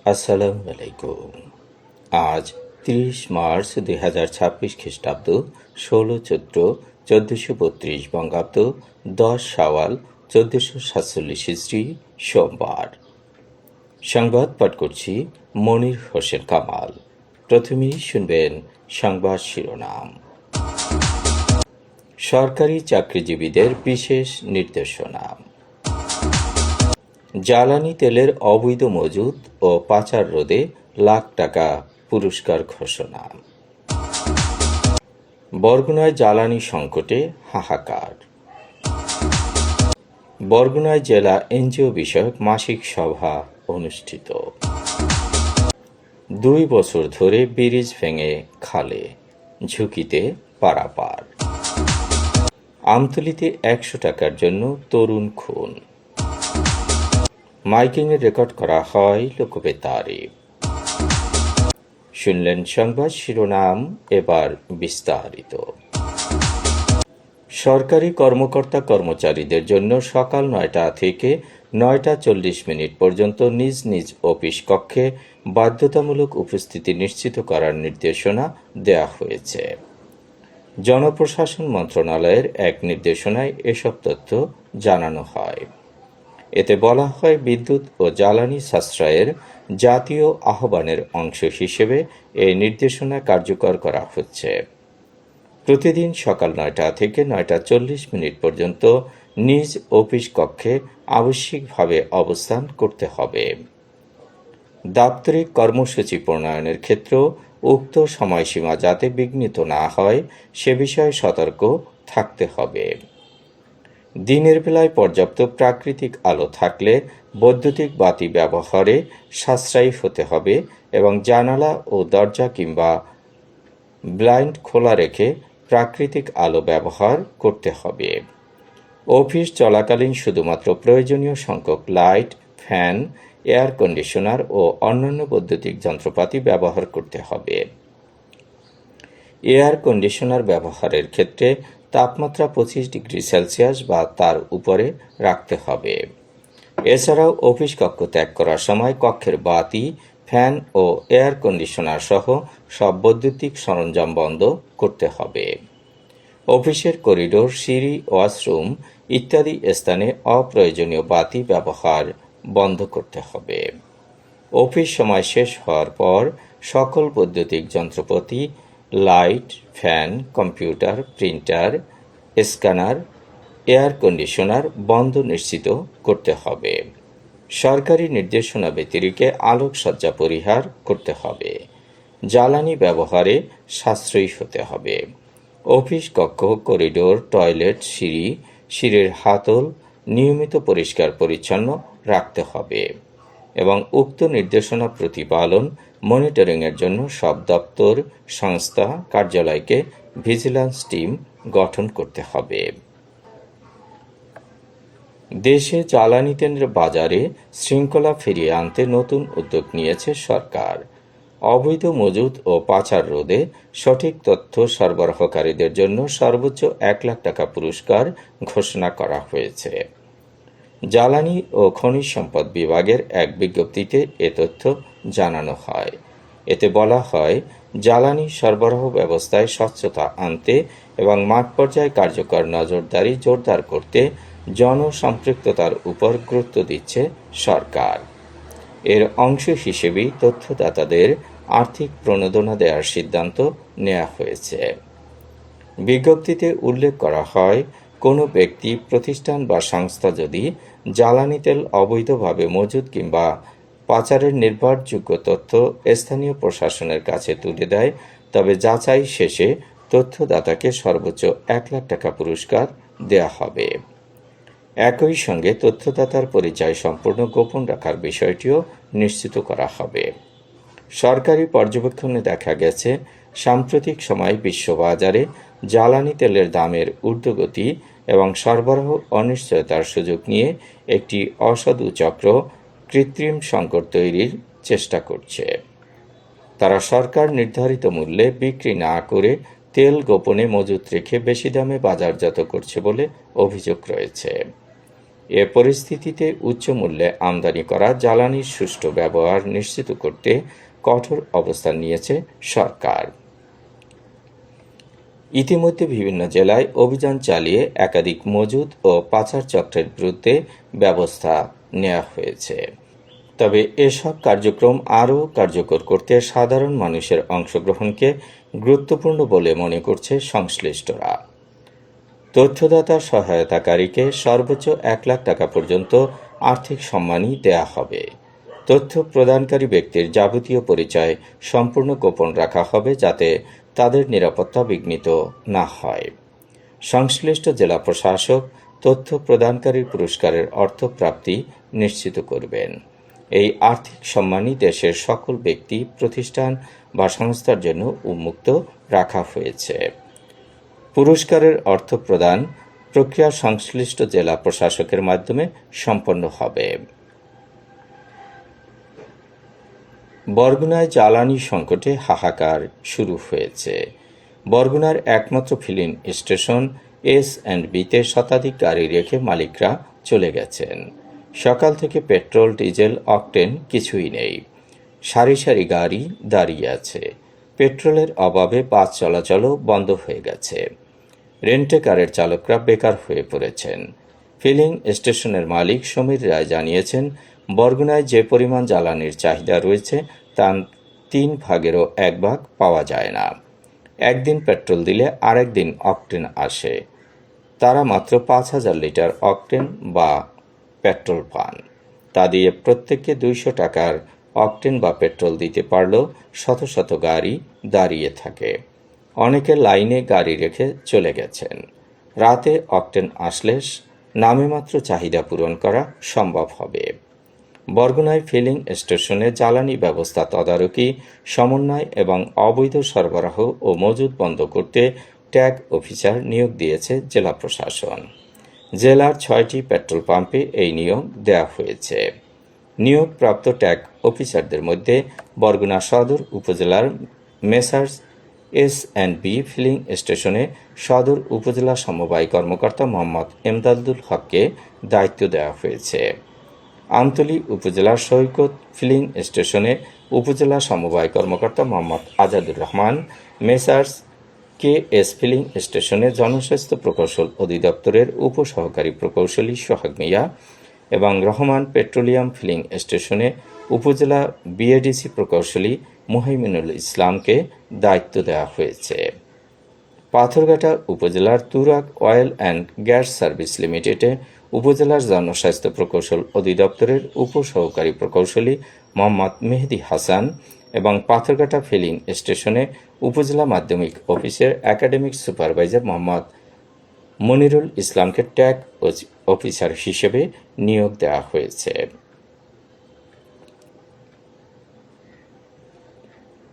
আসসালামু আলাইকুম। আজ 30 মার্চ 2026 খ্রিস্টাব্দ, 16 চৈত্র 1432 বঙ্গাব্দ, 10 শাওয়াল 1447 হিজরি, সোমবার। সংবাদ পাঠ করছি মনির হোসেন কামাল। প্রথমেই শুনবেন সংবাদ শিরোনাম। সরকারি চাকরিজীবীদের বিশেষ নির্দেশনা। জ্বালানি তেলের অবৈধ মজুত ও পাচার রোধে লাখ টাকা পুরস্কার ঘোষণা। বরগুনায় জ্বালানি সংকটে হাহাকার। বরগুনায় জেলা এনজিও বিষয়ক মাসিক সভা অনুষ্ঠিত। 2 বছর ধরে ব্রিজ ভেঙে খালে, ঝুঁকিতে পারাপার। আমতলীতে 100 টাকার জন্য তরুণ খুন। মাইকিংয়ে রেকর্ড করা হয় লোকবেতারে। শুনলেন সংবাদ শিরোনাম, এবার বিস্তারিত। সরকারি কর্মকর্তা কর্মচারীদের জন্য সকাল 9টা থেকে 9:40 পর্যন্ত নিজ নিজ অফিস কক্ষে বাধ্যতামূলক উপস্থিতি নিশ্চিত করার নির্দেশনা দেয়া হয়েছে। জনপ্রশাসন মন্ত্রণালয়ের এক নির্দেশনায় এসব তথ্য জানানো হয়। এতে বলা হয়, বিদ্যুৎ ও জ্বালানি সাশ্রয়ের জাতীয় আহ্বানের অংশ হিসেবে এই নির্দেশনা কার্যকর করা হচ্ছে। প্রতিদিন সকাল 9টা থেকে 9:40 পর্যন্ত নিজ অফিস কক্ষে আবশ্যিকভাবে অবস্থান করতে হবে। দাপ্তরিক কর্মসূচি প্রণয়নের ক্ষেত্রেও উক্ত সময়সীমা যাতে বিঘ্নিত না হয় সে বিষয়ে সতর্ক থাকতে হবে। দিনের বেলায় পর্যাপ্ত প্রাকৃতিক আলো থাকলে বৈদ্যুতিক বাতি ব্যবহারে সাশ্রয়ী হতে হবে এবং জানালা ও দরজা কিংবা ব্লাইন্ড খোলা রেখে প্রাকৃতিক আলো ব্যবহার করতে হবে। অফিস চলাকালীন শুধুমাত্র প্রয়োজনীয় সংখ্যক লাইট, ফ্যান, এয়ার কন্ডিশনার ও অন্যান্য বৈদ্যুতিক যন্ত্রপাতি ব্যবহার করতে হবে। এয়ার কন্ডিশনার ব্যবহারের ক্ষেত্রে তাপমাত্রা 25 ডিগ্রি সেলসিয়াস বা তার উপরে রাখতে হবে। এছাড়াও অফিস কক্ষ ত্যাগ করার সময় কক্ষের বাতি, ফ্যান ও এয়ার কন্ডিশনার সহ সব বৈদ্যুতিক সরঞ্জাম বন্ধ করতে হবে। অফিসের করিডোর, সিঁড়ি, ওয়াশরুম ইত্যাদি স্থানে অপ্রয়োজনীয় বাতি ব্যবহার বন্ধ করতে হবে। অফিস সময় শেষ হওয়ার পর সকল বৈদ্যুতিক যন্ত্রপাতি, light, fan, computer, printer, scanner, air conditioner বন্ধ নিশ্চিত করতে হবে। সরকারি নির্দেশনা ব্যতিরেকে আলোকসজ্জা পরিহার করতে হবে। জ্বালানি ব্যবহারে সাশ্রয়ী হতে হবে। অফিস কক্ষ, করিডোর, টয়লেট, সিঁড়ির হাতল নিয়মিত পরিষ্কার পরিচ্ছন্ন রাখতে হবে এবং উক্ত নির্দেশনা প্রতিপালন মনিটরিংয়ের জন্য সব দপ্তর, সংস্থা, কার্যালয়কে ভিজিল্যান্স টিম গঠন করতে হবে। দেশে জ্বালানি তেলের বাজারে শৃঙ্খলা ফিরিয়ে আনতে নতুন উদ্যোগ নিয়েছে সরকার। অবৈধ মজুত ও পাচার রোধে সঠিক তথ্য সরবরাহকারীদের জন্য সর্বোচ্চ 1 লাখ টাকা পুরস্কার ঘোষণা করা হয়েছে। জ্বালানি ও খনিজ সম্পদ বিভাগের এক বিজ্ঞপ্তিতে এ তথ্য জানানো হয়। এতে বলা হয়, জ্বালানি সরবরাহ ব্যবস্থায় স্বচ্ছতা আনতে এবং মাঠ পর্যায়ে কার্যকর নজরদারি জোরদার করতে জনসম্পৃক্ততার উপর গুরুত্ব দিচ্ছে সরকার। এর অংশ হিসেবেই তথ্যদাতাদের আর্থিক প্রণোদনা দেওয়ার সিদ্ধান্ত নেওয়া হয়েছে। বিজ্ঞপ্তিতে উল্লেখ করা হয়, কোনো ব্যক্তি, প্রতিষ্ঠান বা সংস্থা যদি জ্বালানি তেল অবৈধভাবে মজুত কিংবা পাচারের নির্ভরযোগ্য তথ্য স্থানীয় প্রশাসনের কাছে তুলে দেয়, তবে যাচাই শেষে তথ্যদাতাকে সর্বোচ্চ 1 লাখ টাকা পুরস্কার দেয়া হবে। একই সঙ্গে তথ্যদাতার পরিচয় সম্পূর্ণ গোপন রাখার বিষয়টিও নিশ্চিত করা হবে। সরকারি পর্যবেক্ষণে দেখা গেছে, সাম্প্রতিক সময়ে বিশ্ববাজারে জ্বালানি তেলের দামের ঊর্ধ্বগতি এবং সরবরাহ অনিশ্চয়তার সুযোগ নিয়ে একটি অসাধু চক্র কৃত্রিম সংকট তৈরির চেষ্টা করছে। তারা সরকার নির্ধারিত মূল্যে বিক্রি না করে তেল গোপনে মজুত রেখে বেশি দামে বাজারজাত করছে বলে অভিযোগ রয়েছে। এ পরিস্থিতিতে উচ্চ মূল্যে আমদানি করা জ্বালানির সুষ্ঠু ব্যবহার নিশ্চিত করতে কঠোর অবস্থান নিয়েছে সরকার। ইতিমধ্যে বিভিন্ন জেলায় অভিযান চালিয়ে একাধিক মজুদ ও পাচার চক্রের বিরুদ্ধে ব্যবস্থা নেওয়া হয়েছে। তবে এসব কার্যক্রম আরও কার্যকর করতে সাধারণ মানুষের অংশগ্রহণকে গুরুত্বপূর্ণ বলে মনে করছে সংশ্লিষ্টরা। তথ্যদাতা সহায়তাকারীকে সর্বোচ্চ ১ লাখ টাকা পর্যন্ত আর্থিক সম্মানী দেয়া হবে। তথ্য প্রদানকারী ব্যক্তির যাবতীয় পরিচয় সম্পূর্ণ গোপন রাখা হবে যাতে তাদের নিরাপত্তা বিঘ্নিত না হয়। সংশ্লিষ্ট জেলা প্রশাসক তথ্য প্রদানকারীর পুরস্কারের অর্থ প্রাপ্তি নিশ্চিত করবেন। এই আর্থিক সম্মানী দেশের সকল ব্যক্তি, প্রতিষ্ঠান বা সংস্থার জন্য উন্মুক্ত রাখা হয়েছে। পুরস্কারের অর্থ প্রদান প্রক্রিয়া সংশ্লিষ্ট জেলা প্রশাসকের মাধ্যমে সম্পন্ন হবে। বরগুনায় জ্বালানি সংকটে হাহাকার শুরু হয়েছে। বরগুনার একমাত্র ফিলিং স্টেশন S&Bতে শতাধিক গাড়ি রেখে মালিকরা চলে গেছেন। সকাল থেকে পেট্রোল, ডিজেল, অকটেন কিছুই নেই। সারি সারি গাড়ি দাঁড়িয়ে আছে। পেট্রোলের অভাবে বাস চলাচলও বন্ধ হয়ে গেছে। রেন্টে কারের চালকরা বেকার হয়ে পড়েছেন। ফিলিং স্টেশনের মালিক সমীর রায় জানিয়েছেন, বরগুনায় যে পরিমাণ জ্বালানির চাহিদা রয়েছে তার 3 ভাগেরও 1 ভাগ পাওয়া যায় না। একদিন পেট্রোল দিলে আরেক দিন অকটেন আসে। তারা মাত্র 5,000 লিটার অকটেন বা পেট্রোল পান। তা দিয়ে প্রত্যেককে 200 টাকার অকটেন বা পেট্রোল দিতে পারলেও শত শত গাড়ি দাঁড়িয়ে থাকে। অনেকে লাইনে গাড়ি রেখে চলে গেছেন। রাতে অকটেন আসলে নামে মাত্র চাহিদা পূরণ করা সম্ভব হবে। বরগুনায় ফিলিং স্টেশনে জ্বালানি ব্যবস্থা তদারকি, সমন্বয় এবং অবৈধ সরবরাহ ও মজুত বন্ধ করতে ট্যাগ অফিসার নিয়োগ দিয়েছে জেলা প্রশাসন। জেলার 6টি পেট্রোল পাম্পে এই নিয়োগ দেওয়া হয়েছে। নিয়োগপ্রাপ্ত ট্যাগ অফিসারদের মধ্যে বরগুনা সদর উপজেলার মেসার্স S&B ফিলিং স্টেশনে সদর উপজেলা সমবায় কর্মকর্তা মোহাম্মদ এমদাদুল হককে দায়িত্ব দেওয়া হয়েছে। আমতলী উপজেলার সৈকত ফিলিং স্টেশনে উপজেলা সমবায় কর্মকর্তা Mohammad Azadur Rahman, messrs KS filling স্টেশনে জনস্বাস্থ্য প্রকৌশল অধিদপ্তরের উপসহকারী প্রকৌশলী সোহাগ মিয়া এবং রহমান পেট্রোলিয়াম ফিলিং স্টেশনে উপজেলা BADC প্রকৌশলী মুহাইমিনুল ইসলামকে দায়িত্ব দেওয়া হয়েছে। পাথরঘাটা উপজেলার Turag oil and gas service লিমিটেডে উপজেলার জনস্বাস্থ্য প্রকৌশল অধিদপ্তরের উপসহকারী প্রকৌশলী মোহাম্মদ মেহেদি হাসান এবং পাথরঘাটা ফিলিং স্টেশনে উপজেলা মাধ্যমিক অফিসের একাডেমিক সুপারভাইজার মোহাম্মদ মনিরুল ইসলামকে ট্যাগ অফিসার হিসেবে নিয়োগ দেওয়া হয়েছে।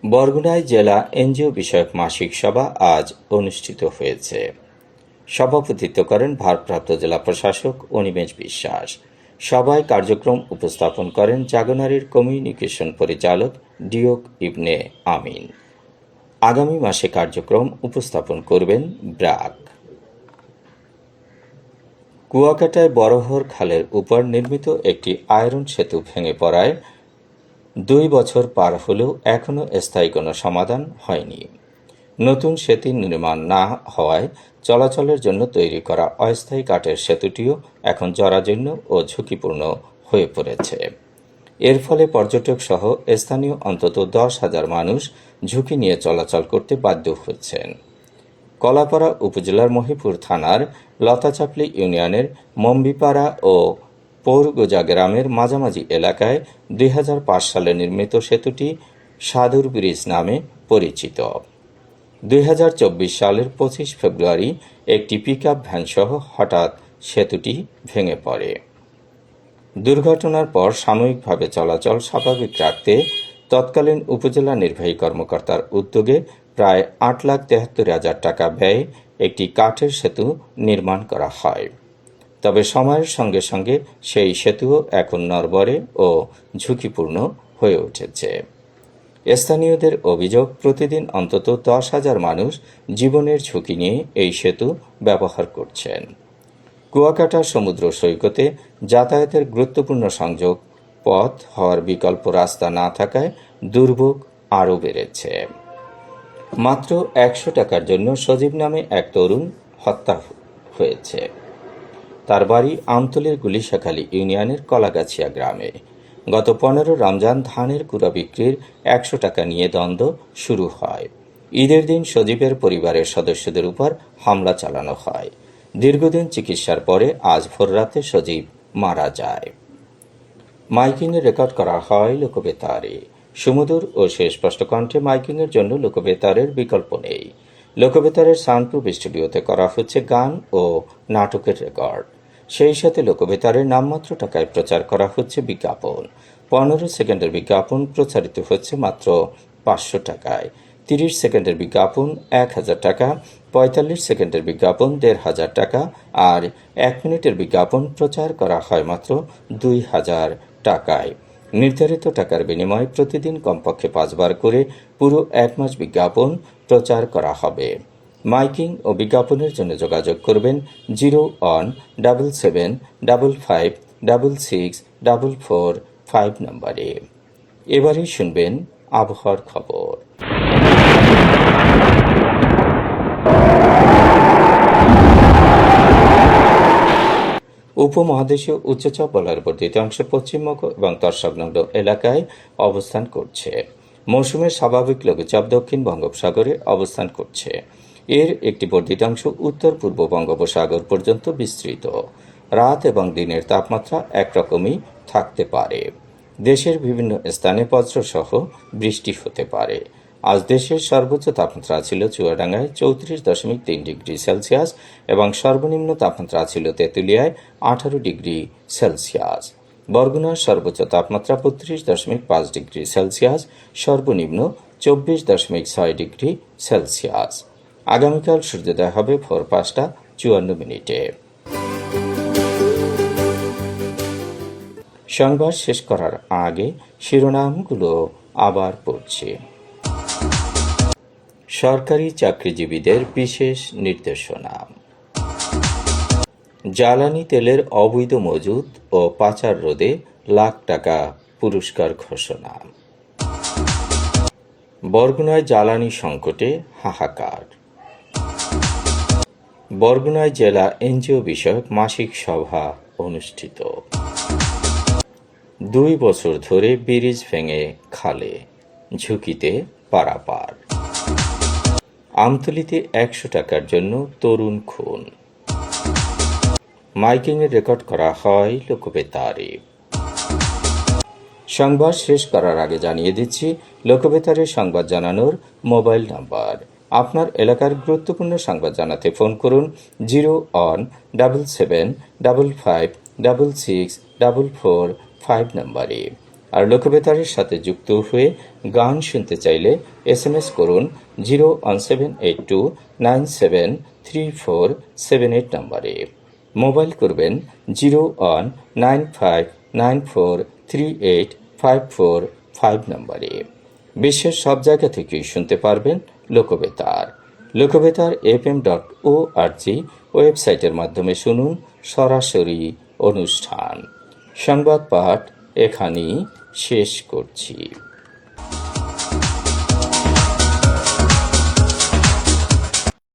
বরগুনায় জেলা এনজিও বিষয়ক মাসিক সভা আজ অনুষ্ঠিত হয়েছে। সভাপতিত্ব করেন ভারপ্রাপ্ত জেলা প্রশাসক অনিমেষ বিশ্বাস। সভায় কার্যক্রম উপস্থাপন করেন জাগনারীর কমিউনিকেশন পরিচালক ডিওক ইবনে আমিন। আগামী মাসে কার্যক্রম উপস্থাপন করবেন ব্রাক। কুয়াকাটায় বড়হর খালের উপর নির্মিত একটি আয়রন সেতু ভেঙে পড়ায় 2 বছর পার হলেও এখনও স্থায়ী কোনো সমাধান হয়নি। নতুন সেতু নির্মাণ না হওয়ায় চলাচলের জন্য তৈরি করা অস্থায়ী কাঠের সেতুটিও এখন জরাজীর্ণ ও ঝুঁকিপূর্ণ হয়ে পড়েছে। এর ফলে পর্যটক সহ স্থানীয় অন্তত 10,000 মানুষ ঝুঁকি নিয়ে চলাচল করতে বাধ্য হচ্ছেন। কলাপাড়া উপজেলার মহিপুর থানার লতাচাপলি ইউনিয়নের মম্বিপাড়া ও পৌরগোজা গ্রামের মাঝামাঝি এলাকায় 2005 সালে নির্মিত সেতুটি সাধুর ব্রিজ নামে পরিচিত। 2024 সালের 25 ফেব্রুয়ারি একটি পিকআপ ভ্যানসহ হঠাৎ সেতুটি ভেঙে পড়ে। দুর্ঘটনার পর সাময়িকভাবে চলাচল স্বাভাবিক রাখতে তৎকালীন উপজেলা নির্বাহী কর্মকর্তার উদ্যোগে প্রায় 8,73,000 টাকা ব্যয়ে একটি কাঠের সেতু নির্মাণ করা হয়। তবে সময়ের সঙ্গে সঙ্গে সেই সেতুও এখন নড়বড়ে ও ঝুঁকিপূর্ণ হয়ে উঠেছে। স্থানীয়দের অভিযোগ, প্রতিদিন অন্তত 10,000 মানুষ জীবনের ঝুঁকি নিয়ে এই সেতু ব্যবহার করছেন। কুয়াকাটা সমুদ্র সৈকতে যাতায়াতের গুরুত্বপূর্ণ সংযোগ পথ হওয়ার বিকল্প রাস্তা না থাকায় দুর্ভোগ আরও বেড়েছে। মাত্র ১০০ টাকার জন্য সজীব নামে এক তরুণ হত্যা হয়েছে। তার বাড়ি আমতলীর গুলিশাখালী ইউনিয়নের কলাগাছিয়া গ্রামে। গত ১৫ রমজান ধানের কুড়া বিক্রির ১০০ টাকা নিয়ে দ্বন্দ্ব শুরু হয়। ঈদের দিন সজীবের পরিবারের সদস্যদের উপর হামলা চালানো হয়। দীর্ঘদিন চিকিৎসার পরে আজ ভোররাতে সজীব মারা যায়। মাইকিংয়ে রেকর্ড করা হয় লোকবেতারে। সুমধুর ও সুস্পষ্ট কণ্ঠে মাইকিংয়ের জন্য লোকবেতারের বিকল্প নেই। লোকবেতারের সাউন্ডপ্রুফ স্টুডিওতে করা হচ্ছে গান ও নাটকের রেকর্ড। সেই সাথে লোকবেতারের নামমাত্র টাকায় প্রচার করা হচ্ছে বিজ্ঞাপন। ১৫ সেকেন্ডের বিজ্ঞাপন প্রচারিত হচ্ছে মাত্র ৫০০ টাকায়। ৩০ সেকেন্ডের বিজ্ঞাপন ১,০০০ টাকা, ৪৫ সেকেন্ডের বিজ্ঞাপন ১,৫০০ টাকা আর ১ মিনিটের বিজ্ঞাপন প্রচার করা হয় মাত্র ২,০০০ টাকায়। নির্ধারিত টাকার বিনিময়ে প্রতিদিন কমপক্ষে ৫ বার করে পুরো ১ মাস বিজ্ঞাপন প্রচার করা হবে। মাইকিং ও বিজ্ঞাপনের জন্য যোগাযোগ করবেন 0-17755664445 নম্বরে। এবারেই শুনবেন আবহাওয়ার খবর। উপমহাদেশীয় উচ্চচাপ বলয়ের বর্ধিত অংশ পশ্চিমবঙ্গ এবং তৎসংলগ্ন এলাকায় অবস্থান করছে। মৌসুমের স্বাভাবিক লঘুচাপ দক্ষিণ বঙ্গোপসাগরে অবস্থান করছে। এর একটি বর্ধিত অংশ উত্তর পূর্ব বঙ্গোপসাগর পর্যন্ত বিস্তৃত। রাত এবং দিনের তাপমাত্রা একরকমই থাকতে পারে। দেশের বিভিন্ন স্থানে বজ্রসহ বৃষ্টি হতে পারে। আজ দেশের সর্বোচ্চ তাপমাত্রা ছিল চুয়াডাঙ্গায় ৩৪.৩ ডিগ্রি সেলসিয়াস এবং সর্বনিম্ন তাপমাত্রা ছিল তেঁতুলিয়ায় ১৮ ডিগ্রি সেলসিয়াস। বরগুনার সর্বোচ্চ তাপমাত্রা ৩২.৫ ডিগ্রি সেলসিয়াস, সর্বনিম্ন ২৪.৬ ডিগ্রি সেলসিয়াস। আগামীকাল সূর্যোদয় হবে ভোর ৫টা ৫৪ সংবাদ শেষ করার আগে শিরোনামগুলো আবার পড়ছি। সরকারি চাকরিজীবীদের বিশেষ নির্দেশনা। জ্বালানি তেলের অবৈধ মজুত ও পাচার রোধে লাখ টাকা পুরস্কার ঘোষণা। বরগুনায় জ্বালানি সংকটে হাহাকার। বরগুনায় জেলা এনজিও বিষয়ক মাসিক সভা অনুষ্ঠিত। ২ বছর ধরে ব্রিজ ভেঙে খালে, ঝুঁকিতে পারাপার। আমতলীতে ১০০ টাকার জন্য তরুণ খুন। মাইকিংয়ে রেকর্ড করা হয় লোকবেতারে। সংবাদ শেষ করার আগে জানিয়ে দিচ্ছি লোকবেতারে সংবাদ জানানোর মোবাইল নাম্বার। আপনার এলাকার গুরুত্বপূর্ণ সংবাদ জানাতে ফোন করুন 0-17755664445 নম্বরে। আর লোকবেতারের সাথে যুক্ত হয়ে গান শুনতে চাইলে SMS করুন 01782973478 নম্বরে। মোবাইল করবেন 01795943854 নম্বরে। বিশ্বের সব জায়গা থেকেই শুনতে পারবেন লোকবেতার। লোকবেতার FM.org ওয়েবসাইটের মাধ্যমে শুনুন সরাসরি অনুষ্ঠান। সংবাদ পাঠ এখানেই শেষ করছি।